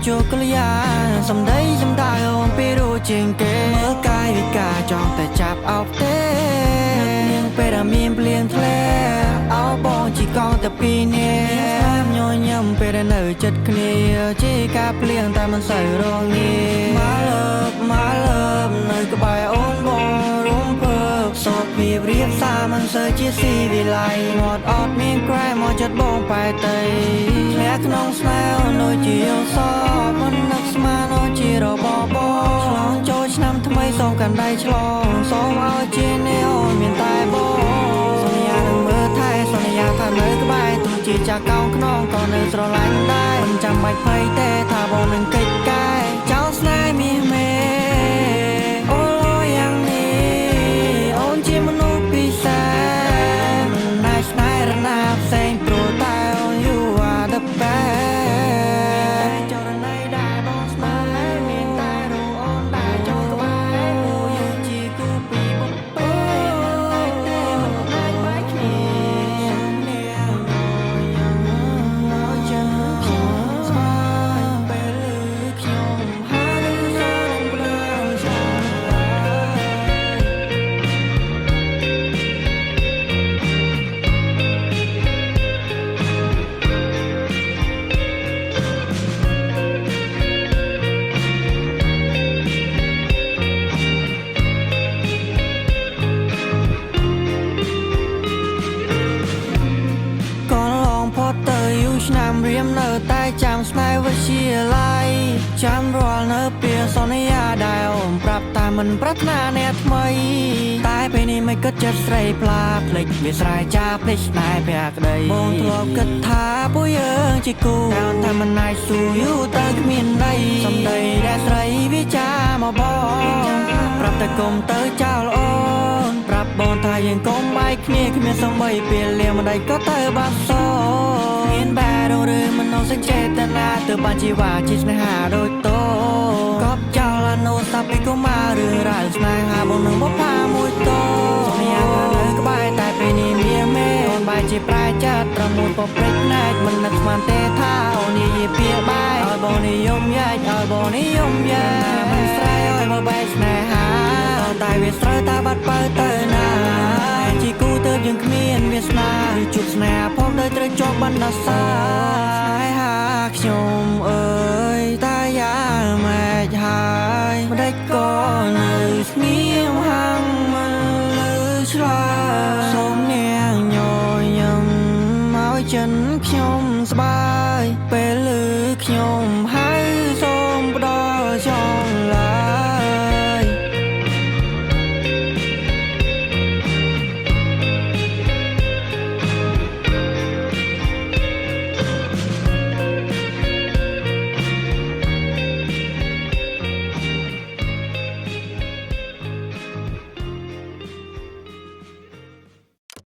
ជួកលយាសំដីសំដៅអូនពីរូជាងគេមើលកាយវិការចង់តែចាប់អោបទេនាងពេលដែលមានភ្លៀងធ្លាអោបងជីកងតែពីនេះញញឹមពេលដែលនៅចិត្តគ្នាជាការភ្លៀងតែមិនសូវរងងារមកលើបនៅក្បែរអូនបងរួមពើសោកពីរៀបសារមិនសូវជាស៊ីវិល័យមាត់អត់មានក្រែមកចិត្តបងបែកទៅធ្លាក់ក្នុងស្នេហ៍ដូចជាយល់សោកមិននឹកស្មានដូចជារបស់បងឆ្លងចូលឆ្នាំថ្មីសូមកាន់ដៃឆ្លងសូមឲ្យជានេះអូនមានតែបងសន្យានឹងមើលថែសន្យាថានៅក្បែរទោះជាចាស់កោងខ្នងក៏នៅស្រឡាញ់ដែរមិនចាំបាច់ភ័យទេថាបងនឹងកិច្ចកាយចោលស្នេហ៍មាសមេអូនយ៉ាងនេះអូនជាមនុស្សពិសេសណែស្នេហ៍រណាផ្សេងព្រោះតែអូន you are the best ចរណៃដែរបងស្នេហ៍មានតែរូបអូនដែរចូលក្បែរពួកយើងជាគូពីបុព្វេតែទេមិនអាចបែកគ្នានាងយ៉ាងមកចាំខ្ញុំស្មារតីពេលខ្ញុំហើយសូមផ្លើមចាំก่อนลองพอเตยอยู่ឆ្នាំ រៀមនៅតែចាំស្នេហ៍វិទ្យាល័យចាំរាល់នៅពេលសន្យាដែលអូនប្រាប់តែមិនប្រាថ្នាអ្នកថ្មីតែពេលនេះមិនគិតចិត្តស្រីផ្លាភ្លេចវាស្រ័យចាភ្លេចស្នេហ៍ភក្តីបងធ្លាប់គិតថាពួកយើងជាគូតែមិនអាចស៊ូយូរទៅគ្មានន័យសំដីដែលស្រីវាចាមកបងប្រាប់តែគុំទៅចោលអូនប្រាប់បងថាយើងកុំបែកគ្នាគ្មានសំបីពេលលៀងម្ដីក៏ទៅបាត់សោមានបែរឬមិននោះសេចចេតនាទើបបានជីវ៉ាជាស្នេហាដូចតោកប់ចោលអនុស្សាពីកុមាររឿងរ៉ាវស្នេហាបងនឹងបបផាមួយតោសន្យាថានៅក្បែរតែពេលនេះមានមេអូនបែរជាប្រែចិត្តត្រឹមមួយពព្រិចណែកមិននឹកស្មានទេថាអូននិយាយពីបែរឲ្យបងនិយមយ៉ាច់ឲ្យបងនិយមយ៉ាមិនស្រ័យឲ្យមកបែកស្នេហាតែវាស្រើតែបាត់បើទៅណាជាគូទៅយើងគ្មានវាសនាឬជួបស្នេហ៍ផងដោយត្រូវជាប់បណ្ណាសាហាខ្ញុំអើយតែយ៉ាងម៉េចហើយម្ដេចក៏នៅស្ងៀមហាំងមិនលើឆ្លើយសូមនាងញញឹមឲ្យចិនខ្ញុំស្បាយពេលឮខ្ញុំ